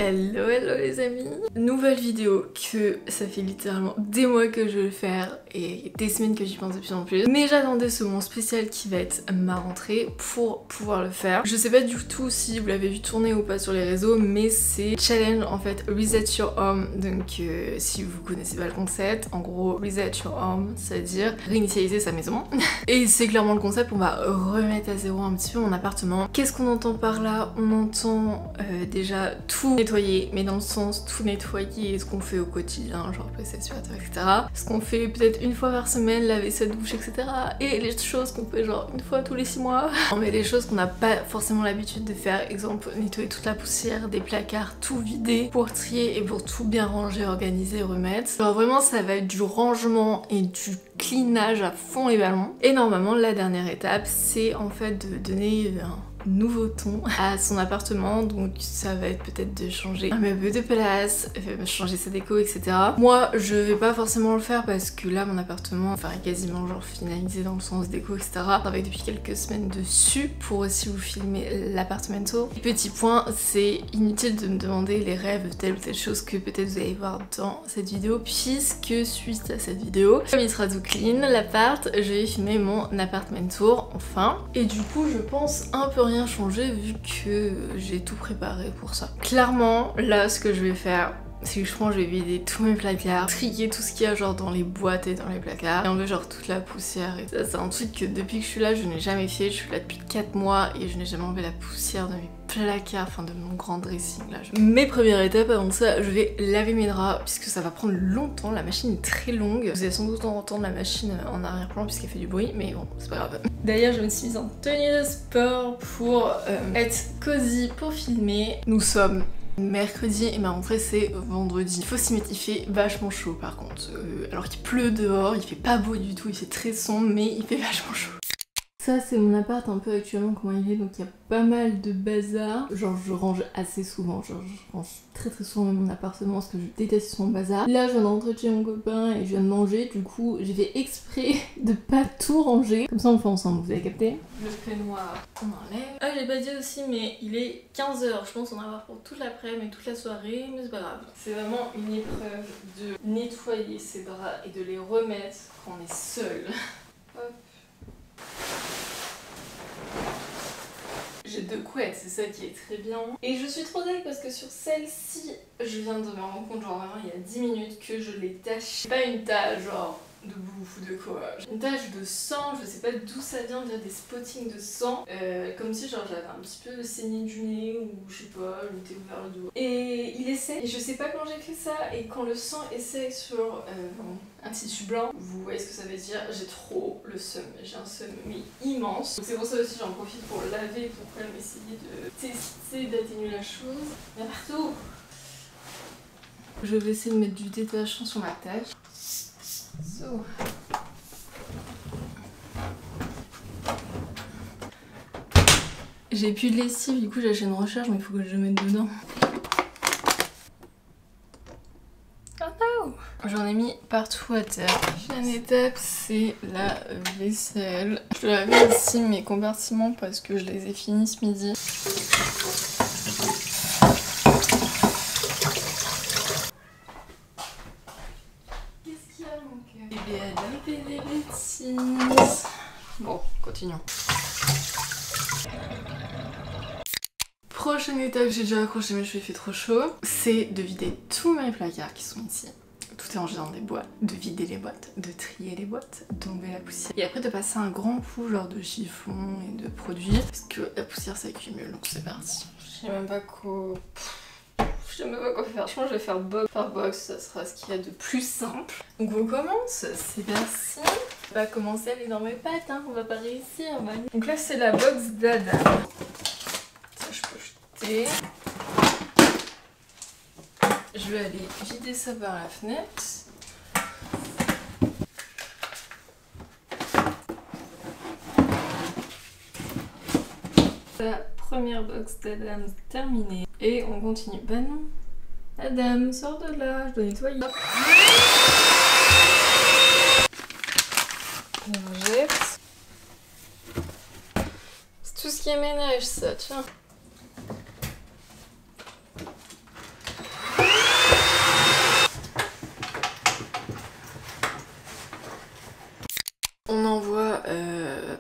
Hello les amis. Nouvelle vidéo que ça fait littéralement des mois que je veux faire et des semaines que j'y pense de plus en plus. Mais j'attendais ce moment spécial qui va être ma rentrée pour pouvoir le faire. Je sais pas du tout si vous l'avez vu tourner ou pas sur les réseaux, mais c'est challenge en fait Reset Your Home. Donc si vous connaissez pas le concept, en gros Reset Your Home, c'est-à-dire réinitialiser sa maison. Et c'est clairement le concept, on va remettre à zéro un petit peu mon appartement. Qu'est-ce qu'on entend par là? On entend déjà tout nettoyer, mais dans le sens tout nettoyer, ce qu'on fait au quotidien, genre passer aspirateur, etc. Ce qu'on fait peut-être une fois par semaine, laver sa douche, etc. Et les choses qu'on fait genre une fois tous les 6 mois. On met les choses qu'on n'a pas forcément l'habitude de faire, exemple nettoyer toute la poussière des placards, tout vider pour trier et pour tout bien ranger, organiser, remettre. Genre vraiment ça va être du rangement et du cleanage à fond les ballons. Et normalement la dernière étape c'est en fait de donner un nouveau ton à son appartement, donc ça va être peut-être de changer un meuble de place, changer sa déco, etc. Moi je vais pas forcément le faire parce que là mon appartement est quasiment genre finalisé dans le sens déco, etc. Je travaille depuis quelques semaines dessus pour aussi vous filmer l'appartement tour. Petit point, c'est inutile de me demander les rêves de telle ou telle chose que peut-être vous allez voir dans cette vidéo, puisque suite à cette vidéo, comme il sera tout clean l'appart, je vais filmer mon appartement tour enfin. Et du coup je pense un peu rien changer vu que j'ai tout préparé pour ça. Clairement, là ce que je vais faire, c'est que je vais vider tous mes placards, trier tout ce qu'il y a genre dans les boîtes et dans les placards, et enlever genre toute la poussière. Et ça c'est un truc que depuis que je suis là je n'ai jamais fait. Je suis là depuis 4 mois et je n'ai jamais enlevé la poussière de mes placards, enfin de mon grand dressing là. Mes premières étapes avant ça, je vais laver mes draps puisque ça va prendre longtemps, la machine est très longue. Vous allez sans doute entendre la machine en arrière-plan puisqu'elle fait du bruit, mais bon c'est pas grave. D'ailleurs je me suis mise en tenue de sport pour être cosy pour filmer. Nous sommes mercredi et ma rentrée c'est vendredi. Il faut s'y mettre, il fait vachement chaud par contre. Alors qu'il pleut dehors, il fait pas beau du tout, il fait très sombre mais il fait vachement chaud. Ça c'est mon appart un peu actuellement comment il est, donc il y a pas mal de bazar. Genre je range assez souvent, genre je range très souvent mon appartement parce que je déteste son bazar. Là je viens de rentrer chez mon copain et je viens de manger, du coup j'ai fait exprès de pas tout ranger. Comme ça on le fait ensemble, vous avez capté? Le fait noir, on enlève. Ah j'ai pas dit aussi mais il est 15 h, je pense qu'on va avoir pour toute l'après-midi et toute la soirée, mais c'est pas grave. C'est vraiment une épreuve de nettoyer ses draps et de les remettre quand on est seul. Hop. J'ai 2 couettes, c'est ça qui est très bien. Et je suis trop dingue parce que sur celle-ci, je viens de me rendre compte, genre vraiment il y a 10 minutes que je l'ai tachée. C'est pas une tache genre de bouffe ou de quoi. Une tache de sang, je sais pas d'où ça vient, des spottings de sang. Comme si genre j'avais un petit peu saigné du nez ou je sais pas, je m'étais ouvert le dos. Et il est sec, et je sais pas quand j'ai fait ça, et quand le sang est sec sur un tissu blanc, vous voyez ce que ça veut dire, j'ai trop le seum, j'ai un seum mais immense. Donc c'est pour ça aussi j'en profite pour laver, pour quand même essayer de tester, d'atténuer la chose. Il y a partout. Je vais essayer de mettre du détachant sur ma tâche. So. J'ai plus de lessive, du coup j'ai acheté une recharge mais il faut que je le mette dedans. J'en ai mis partout à terre. Prochaine étape, c'est la vaisselle. Je lavais ici mes compartiments parce que je les ai finis ce midi. Qu'est-ce qu'il y a mon cœur? Bébé a fait des bêtises. Bon, continuons. Prochaine étape, j'ai déjà accroché mes cheveux, il fait trop chaud. C'est de vider tous mes placards qui sont ici. Tout est rangé dans des boîtes, de vider les boîtes, de trier les boîtes, d'enlever la poussière. Et après de passer un grand coup genre de chiffon et de produits parce que la poussière s'accumule, donc c'est parti. Je sais même pas quoi... Je sais même pas quoi faire. Je pense que je vais faire box par box, ça sera ce qu'il y a de plus simple. Donc on commence, c'est parti. On va commencer à aller dans mes pattes, hein. On va pas réussir. Donc là c'est la box d'Adam. Ça je peux jeter. Je vais aller vider ça par la fenêtre. La première box d'Adam terminée. Et on continue. Bah non. Adam, sors de là, je dois nettoyer. On jette. C'est tout ce qui est ménage ça, tiens.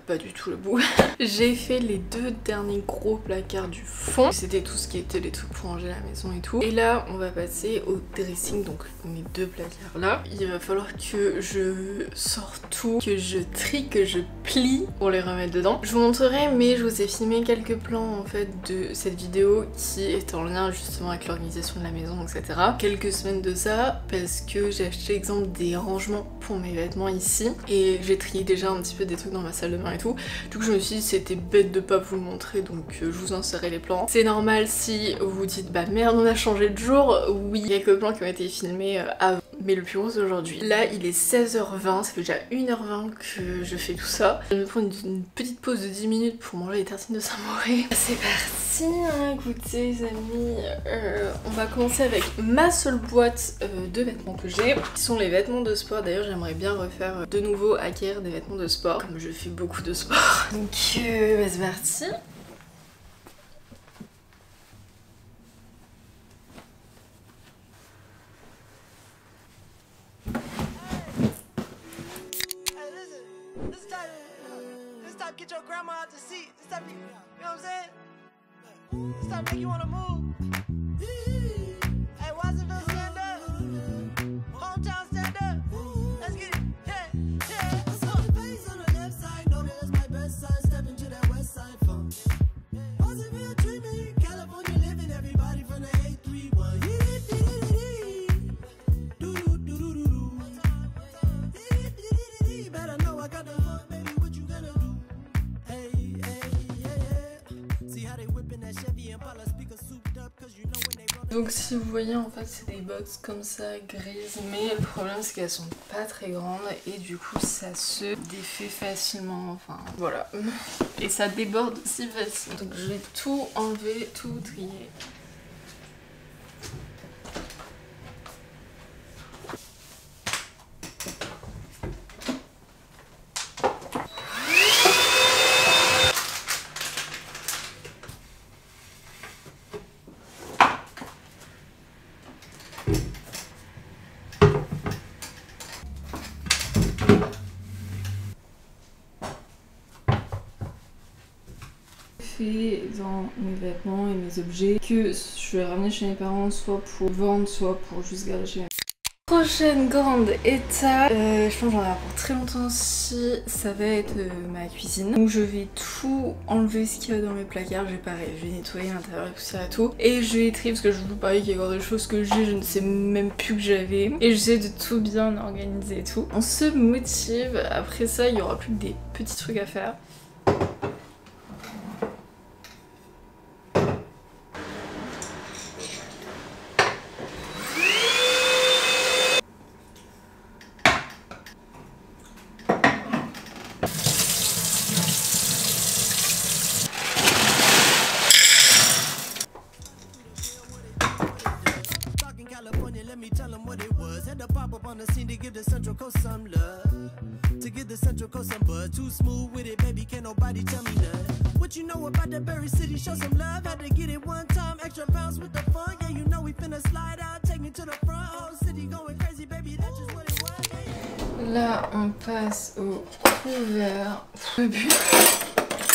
pas du tout le bout. J'ai fait les 2 derniers gros placards du fond. C'était tout ce qui était les trucs pour ranger la maison et tout. Et là on va passer au dressing, donc mes 2 placards là. Il va falloir que je sorte tout, que je trie, que je plie pour les remettre dedans. Je vous montrerai, mais je vous ai filmé quelques plans en fait de cette vidéo qui est en lien justement avec l'organisation de la maison, etc. Quelques semaines de ça, parce que j'ai acheté exemple des rangements pour mes vêtements ici et j'ai trié déjà un petit peu des trucs dans ma salle de bain et tout. Du coup je me suis dit c'était bête de pas vous le montrer, donc je vous insérerai les plans. C'est normal si vous vous dites bah merde on a changé de jour. Oui, il y a quelques plans qui ont été filmés avant, mais le plus gros c'est aujourd'hui. Là il est 16h20, ça fait déjà 1h20 que je fais tout ça. Je vais me prendre une petite pause de 10 minutes pour manger les tartines de Saint-Mauré. C'est parti, hein, écoutez les amis, on va commencer avec ma seule boîte de vêtements que j'ai, qui sont les vêtements de sport. D'ailleurs j'aimerais bien refaire de nouveau acquérir des vêtements de sport, comme je fais beaucoup de sport. Donc bah, c'est parti. Get your grandma out the seat. Stop, you know what I'm saying? Stop making you wanna move. Hey, Watsonville, stand up. Hometown, stand up. Let's get it. Yeah, yeah. I saw the face on the left side. Know that that's my best side. Step into that west side funk. Watsonville, treat me. California living. Everybody from the 831. Better know I got the hook, baby. What you gonna do? Donc si vous voyez en fait c'est des bottes comme ça grises, mais le problème c'est qu'elles sont pas très grandes et du coup ça se défait facilement, enfin voilà. Et ça déborde aussi facilement. Donc je vais tout enlever, tout trier. Dans mes vêtements et mes objets que je vais ramener chez mes parents, soit pour vendre, soit pour juste garder chez mes parents. Prochaine grande étape, je pense que j'en ai pour très longtemps aussi, ça va être ma cuisine. Donc je vais tout enlever ce qu'il y a dans mes placards, je vais nettoyer l'intérieur et poussière et tout. Et je vais trier parce que je vous parie qu'il y a encore des choses que j'ai, je ne sais même plus que j'avais. Et j'essaie de tout bien organiser et tout. On se motive, après ça il y aura plus que des petits trucs à faire. To get the Central Coast some buzz, too smooth with it, baby. Can't nobody tell me nothing. What you know about the Berry City? Show some love. Had to get it one time, extra bounce with the fun. Yeah, you know we finna slide out, take me to the front. Whole city going crazy, baby. That's just what it was. Là, on passe au couvert.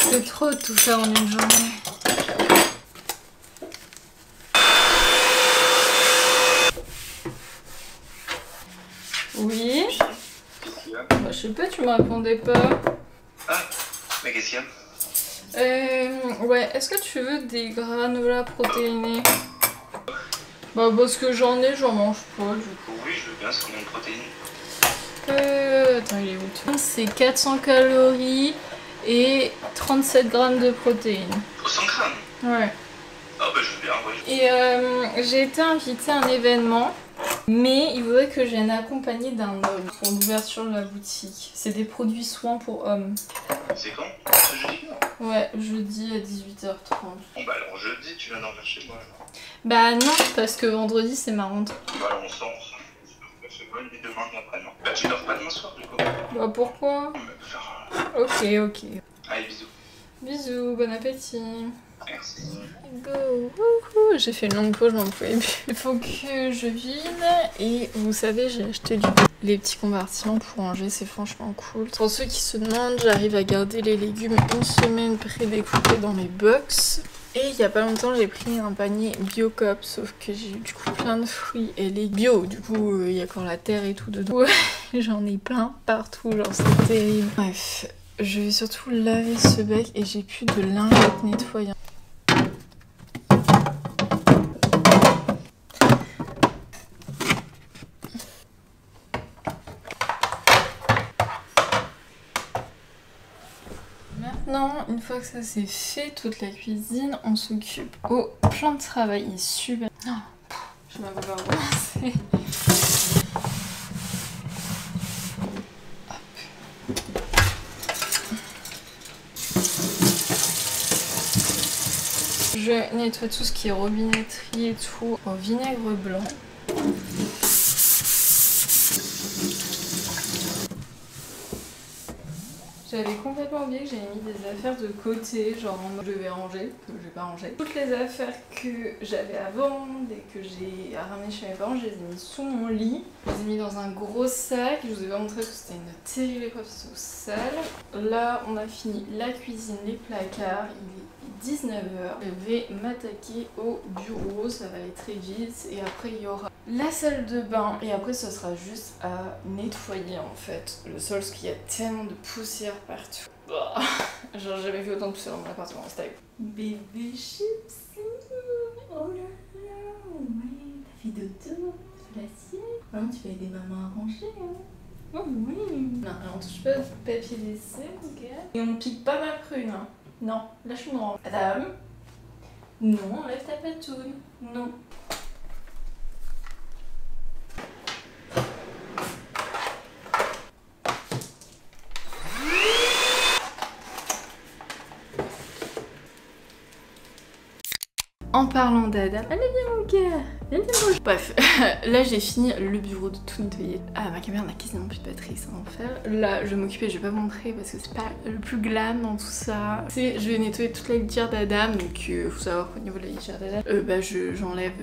C'est trop de tout faire en une journée. Oui. Bah, je sais pas, tu me répondais pas. Ah, mais qu'est-ce qu'il y a? Ouais, est-ce que tu veux des granolas protéinés? Bah parce que j'en mange pas du coup. Oui, je veux bien, c'est combien de protéines? Attends, il est où? C'est 400 calories et 37 grammes de protéines. Pour 100 grammes? Ouais. Ah bah je veux bien, oui. Et j'ai été invitée à un événement, mais il faudrait que je vienne accompagnée d'un homme pour l'ouverture de la boutique. C'est des produits soins pour hommes. C'est quand? Ce jeudi? Ouais, jeudi à 18h30. Bon bah alors jeudi, tu viens dormir chez moi alors. Bah non, parce que vendredi c'est ma rentrée. Bah alors on sort. C'est bonne et demain après-demain. Bah tu dors pas demain soir du coup. Bah pourquoi? On va faire... Ok. Allez, bisous. Bisous, bon appétit. Merci. Go. Wouhou. J'ai fait une longue pause, je m'en pouvais plus. Il faut que je vide. Et vous savez, j'ai acheté les petits compartiments pour ranger, c'est franchement cool. Pour ceux qui se demandent, j'arrive à garder les légumes une semaine pré-découpés dans mes box. Et il y a pas longtemps, j'ai pris un panier Biocop, sauf que j'ai eu du coup plein de fruits et légumes bio. Du coup, il y a encore la terre et tout dedans. J'en ai plein partout, genre c'est terrible. Bref, je vais surtout laver ce bec et j'ai plus de lingettes nettoyantes. Maintenant, une fois que ça c'est fait, toute la cuisine, on s'occupe au plan de travail. Il est super. Oh, je m'en vais pas recommencer. Je nettoie tout ce qui est robinetterie et tout au vinaigre blanc. J'avais complètement oublié que j'avais mis des affaires de côté, genre en mode je vais ranger, que j'ai pas rangé. Toutes les affaires que j'avais à vendre et que j'ai ramenées chez mes parents, je les ai mis sous mon lit. Je les ai mis dans un gros sac, je vous ai pas montré parce que c'était une terrible épreuve, c'était sale. Là, on a fini la cuisine, les placards, il est 19h. Je vais m'attaquer au bureau, ça va aller très vite et après il y aura la salle de bain et après ce sera juste à nettoyer en fait le sol parce qu'il y a tellement de poussière partout. Bah, j'ai jamais vu autant de poussière dans mon appartement, c'était bébé chips. Oh là là, ouais, t'as fait dodo, tu la sienne. Vraiment tu fais des mamans arrangées hein. Oh oui. Non, on touche pas de papier d'essai, ok. Et on pique pas ma prune hein. Non, lâche-moi. Madame. Non, enlève ta patoune. Non. En parlant d'Adam, allez viens mon gars, viens manger. Bref, là j'ai fini le bureau de tout nettoyer. Ah ma caméra n'a quasiment plus de batterie, c'est un enfer. Là je vais m'occuper, je vais pas vous montrer parce que c'est pas le plus glam dans tout ça. C'est, je vais nettoyer toute la litière d'Adam, donc faut savoir qu'au niveau de la litière d'Adam, j'enlève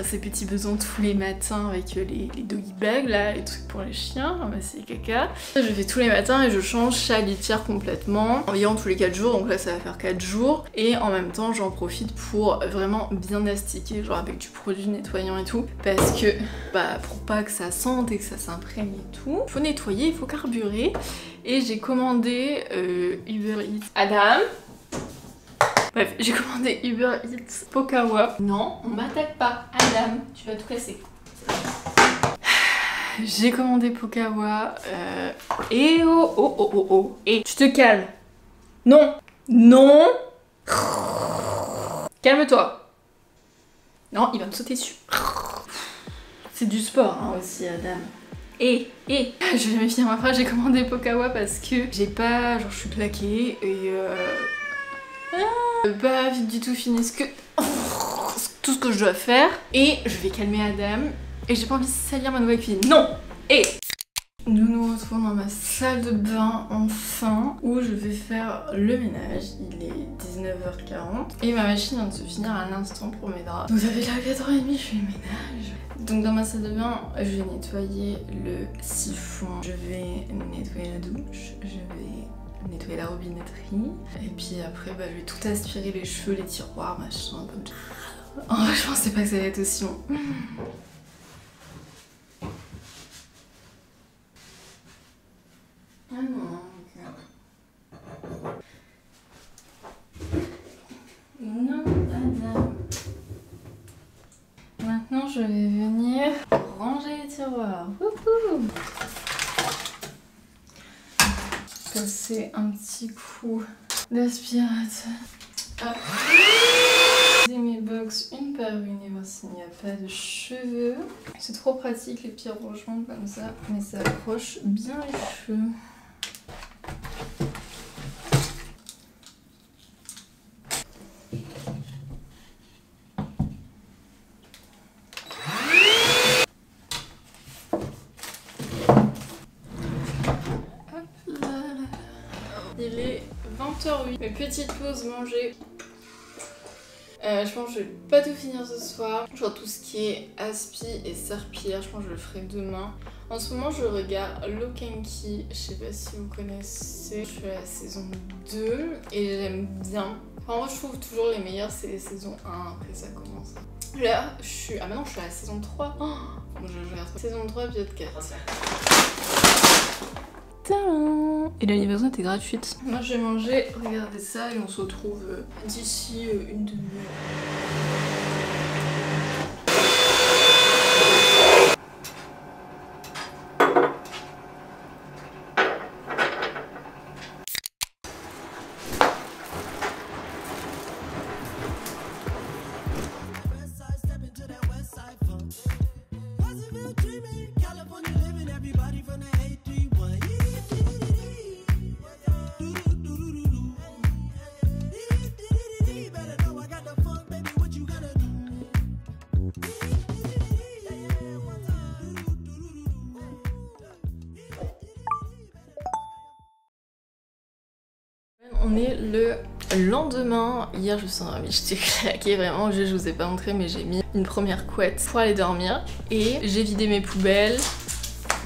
ses petits besoins tous les matins avec les doggy bags là, les trucs pour les chiens, c'est caca. Je fais tous les matins et je change sa litière complètement, environ tous les 4 jours, donc là ça va faire 4 jours. Et en même temps j'en profite pour vraiment bien astiquer, genre avec du produit nettoyant et tout, parce que pour pas que ça sente et que ça s'imprègne et tout, faut nettoyer, il faut carburer. Et j'ai commandé Uber Eats Adam. Bref, j'ai commandé Uber Eats Pokawa. Non, on m'attaque pas. Adam, tu vas tout casser. J'ai commandé Pokawa et et tu te calmes. Non, non. Calme-toi. Non, il va me sauter dessus. C'est du sport hein, aussi, Adam. Je vais jamais finir ma phrase, j'ai commandé Pokawa parce que j'ai pas... Genre, je suis claquée et... pas vite du tout fini tout ce que je dois faire. Et je vais calmer Adam. Et j'ai pas envie de salir ma nouvelle cuisine. Non. Nous nous retrouvons dans ma salle de bain enfin, où je vais faire le ménage. Il est 19h40 et ma machine vient de se finir à l'instant pour mes draps. Donc ça fait déjà 4h30 je fais le ménage. Donc dans ma salle de bain, je vais nettoyer le siphon, je vais nettoyer la douche, je vais nettoyer la robinetterie et puis après je vais tout aspirer, les cheveux, les tiroirs, machin comme ça. En vrai je pensais pas que ça allait être aussi long. Ah non, non, Adam. Maintenant, je vais venir ranger les tiroirs. Wouhou. Passer un petit coup d'aspirateur. Mes box une par une et voir s'il n'y a pas de cheveux. C'est trop pratique les petits rangements comme ça, mais ça accroche bien les cheveux. Il est 20h08. Mes petites pauses manger. Je pense que je vais pas tout finir ce soir. Genre tout ce qui est aspi et serpillière, je pense que je le ferai demain. En ce moment je regarde Lock and Key, je sais pas si vous connaissez. Je suis à la saison 2 et j'aime bien. Enfin moi je trouve toujours les meilleures c'est les saisons 1, après ça commence. Là je suis... Ah maintenant je suis à la saison 3. Oh, je regarde saison 3 épisode 4. Tadam! Et la livraison était gratuite. Moi j'ai mangé, regardez ça et on se retrouve d'ici une demi-heure. On est le lendemain. Hier je me suis endormie, j'étais claquée vraiment, je vous ai pas montré mais j'ai mis une première couette pour aller dormir et j'ai vidé mes poubelles.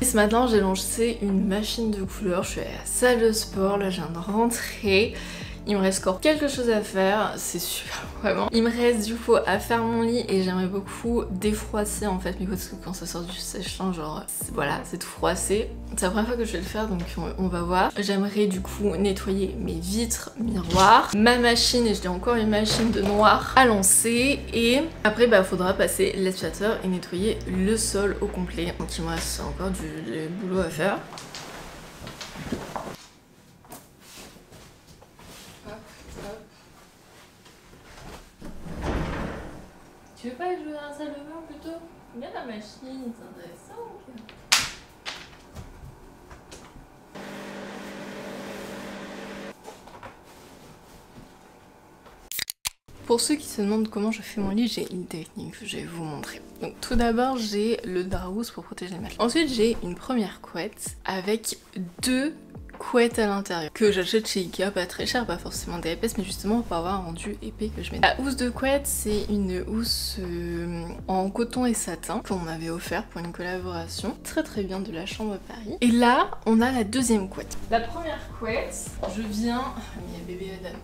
Et ce matin j'ai lancé une machine de couleurs, je suis à la salle de sport, là je viens de rentrer. Il me reste encore quelque chose à faire, c'est super vraiment. Il me reste du coup à faire mon lit et j'aimerais beaucoup défroisser en fait mes couettes parce que quand ça sort du sèche-linge genre voilà c'est tout froissé. C'est la première fois que je vais le faire donc on va voir. J'aimerais du coup nettoyer mes vitres, miroirs, ma machine et j'ai encore une machine de noir à lancer et après bah faudra passer l'aspirateur et nettoyer le sol au complet. Donc il me reste encore du boulot à faire. Tu veux pas jouer dans la salle de bain plutôt? Regarde la machine, c'est intéressant. Pour ceux qui se demandent comment je fais mon lit, j'ai une technique que je vais vous montrer. Donc tout d'abord j'ai le Darous pour protéger les matelas. Ensuite j'ai une première couette avec deux couette à l'intérieur que j'achète chez Ikea, pas très cher, pas forcément des épaisses mais justement pour avoir un rendu épais que je mets. La housse de couette c'est une housse en coton et satin qu'on m'avait offert pour une collaboration très bien de la Chambre Paris. Et là on a la deuxième couette. La première couette, je viens... Il y a bébé Adam.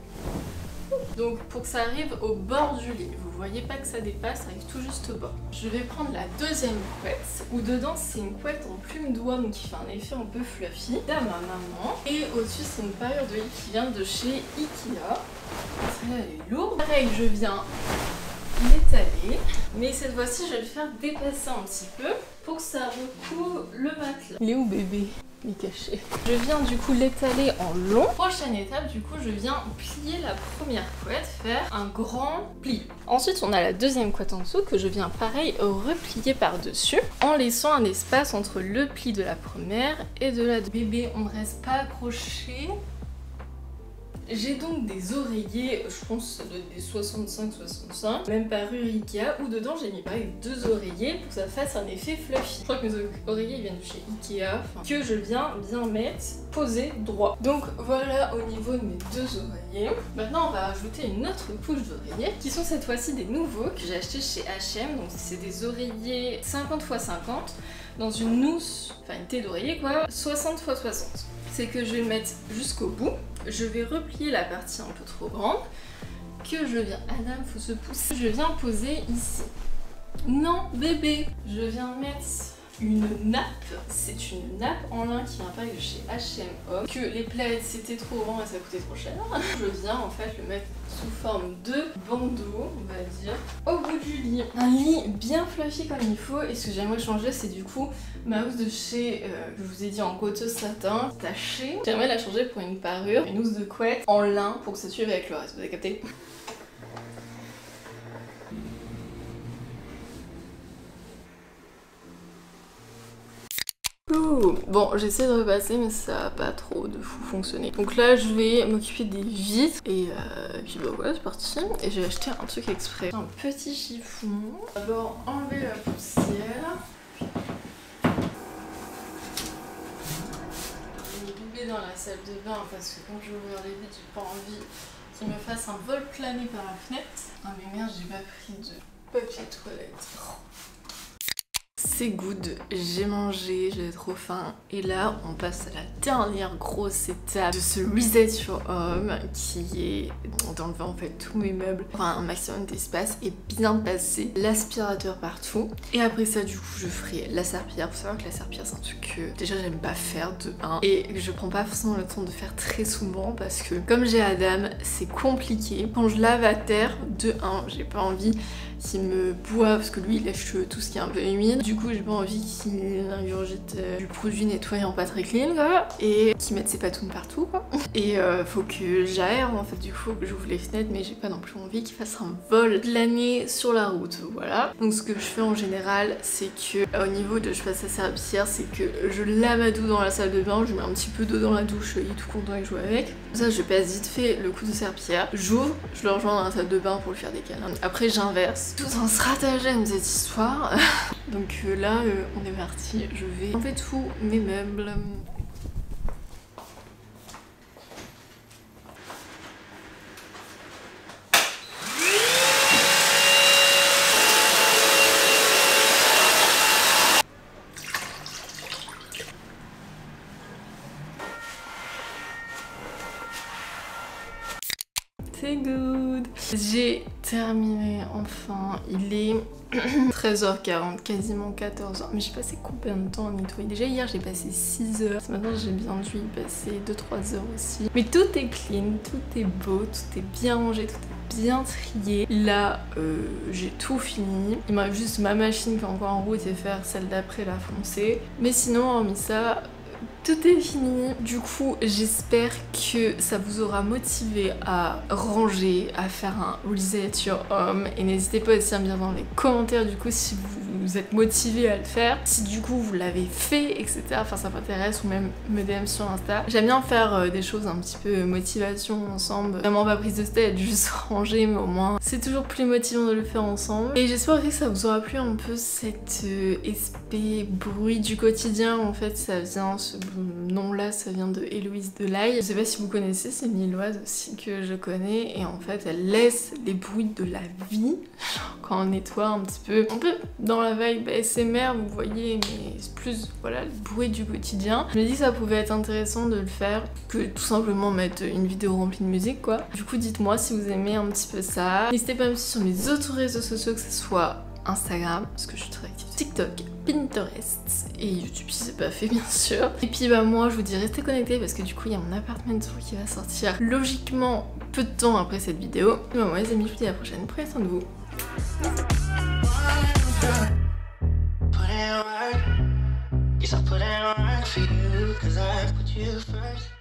Donc pour que ça arrive au bord du lit, vous voyez pas que ça dépasse, ça arrive tout juste au bord. Je vais prendre la deuxième couette, où dedans c'est une couette en plume d'oie, donc qui fait un effet un peu fluffy, à ma maman. Et au-dessus c'est une parure de lit qui vient de chez Ikea. Celle-là elle est lourde. Pareil, je viens l'étaler, mais cette fois-ci je vais le faire dépasser un petit peu pour que ça recouvre le matelas. Il est où bébé? Il est caché. Je viens du coup l'étaler en long. Prochaine étape, du coup, je viens plier la première couette, faire un grand pli. Ensuite, on a la deuxième couette en dessous que je viens pareil replier par-dessus en laissant un espace entre le pli de la première et de la deuxième. Bébé, on ne reste pas accroché. J'ai donc des oreillers, je pense que ça doit être des 65-65, même parure Ikea, où dedans j'ai mis pareil deux oreillers pour que ça fasse un effet fluffy. Je crois que mes oreillers viennent de chez Ikea, que je viens bien mettre posé droit. Donc voilà au niveau de mes deux oreillers. Maintenant on va ajouter une autre couche d'oreillers, qui sont cette fois-ci des nouveaux que j'ai achetés chez H&M. Donc c'est des oreillers 50 x 50 dans une housse, enfin une tête d'oreiller quoi, 60 x 60. C'est que je vais le mettre jusqu'au bout. Je vais replier la partie un peu trop grande que je viens... Adam, faut se pousser. Je viens poser ici. Non, bébé. Je viens mettre une nappe. C'est une nappe en lin qui vient pas de chez H&M Home. Que les plaids c'était trop grand et ça coûtait trop cher. Je viens en fait le mettre sous forme de bandeau, on va dire, au bout du lit. Un lit bien fluffy comme il faut. Et ce que j'aimerais changer, c'est du coup ma housse de chez, que je vous ai dit en coton satin, tachée. J'aimerais la changer pour une parure, une housse de couette en lin pour que ça suive avec le reste. Vous avez capté? Bon, j'essaie de repasser mais ça va pas trop de fou fonctionner. Donc là je vais m'occuper des vitres et puis bah voilà c'est parti. Et j'ai acheté un truc exprès. Un petit chiffon. D'abord enlever la poussière. J'ai bébé dans la salle de bain parce que quand je vais ouvrir les vitres j'ai pas envie qu'il me fasse un vol plané par la fenêtre. Ah mais merde, j'ai pas pris de papier toilette. C'est good, j'ai mangé, j'avais trop faim. Et là, on passe à la dernière grosse étape de ce reset sur home qui est d'enlever en fait tous mes meubles, enfin un maximum d'espace et bien passer l'aspirateur partout. Et après ça, du coup, je ferai la serpillière. Faut savoir que la serpillière, c'est un truc que déjà j'aime pas faire de 1 et que je prends pas forcément le temps de faire très souvent parce que comme j'ai Adam, c'est compliqué. Quand je lave à terre, de 1, j'ai pas envie qu'il me boive parce que lui il lèche tout ce qui est un peu humide. Du coup j'ai pas envie qu'il ingurgite du produit nettoyant pas très clean quoi, et qu'il mette ses patounes partout quoi. Et faut que j'aère en fait, du coup faut que j'ouvre les fenêtres, mais j'ai pas non plus envie qu'il fasse un vol plané sur la route, voilà. Donc ce que je fais en général, c'est que au niveau de je passe la serpillière, c'est que je l'amadou dans la salle de bain, je mets un petit peu d'eau dans la douche, il est tout content et je joue avec. Ça je passe vite fait le coup de serpillière, j'ouvre, je le rejoins dans la salle de bain pour lui faire des câlins. Après j'inverse. Tout un stratagème cette histoire. Donc là on est parti, je vais enlever tous mes meubles. C'est good. J'ai terminé enfin, il est 13h40, quasiment 14h. Mais j'ai passé combien de temps à nettoyer? Déjà hier j'ai passé 6h. Ce matin j'ai bien dû y passer 2-3 heures aussi. Mais tout est clean, tout est beau, tout est bien rangé, tout est bien trié. Là j'ai tout fini. Il me reste juste ma machine qui est encore en route et faire celle d'après la foncée. Mais sinon hormis ça, tout est fini. Du coup, j'espère que ça vous aura motivé à ranger, à faire un reset your home. Et n'hésitez pas aussi à me dire dans les commentaires du coup si vous êtes motivé à le faire, si du coup vous l'avez fait, etc. Enfin ça m'intéresse, ou même me DM sur Insta. J'aime bien faire des choses un petit peu motivation ensemble. Vraiment pas prise de tête, juste ranger, mais au moins c'est toujours plus motivant de le faire ensemble. Et j'espère aussi que ça vous aura plu un peu cet esprit bruit du quotidien. En fait ça vient, ce nom là ça vient de Héloïse Delaye. Je sais pas si vous connaissez, c'est une Lilloise aussi que je connais, et en fait elle laisse les bruits de la vie, genre quand on nettoie un petit peu dans la vibe ASMR vous voyez, mais c'est plus voilà le bruit du quotidien. Je me dis que ça pouvait être intéressant de le faire, que tout simplement mettre une vidéo remplie de musique quoi. Du coup dites-moi si vous aimez un petit peu ça. N'hésitez pas à me suivre sur mes autres réseaux sociaux, que ce soit Instagram, parce que je suis très active, TikTok, Pinterest et YouTube si c'est pas fait bien sûr. Et puis bah moi je vous dis restez connectés parce que du coup il y a mon appartement tour qui va sortir logiquement peu de temps après cette vidéo. Et bah moi les amis je vous dis à la prochaine, prenez soin de vous. Yes, I put in work for you, 'cause I put you first.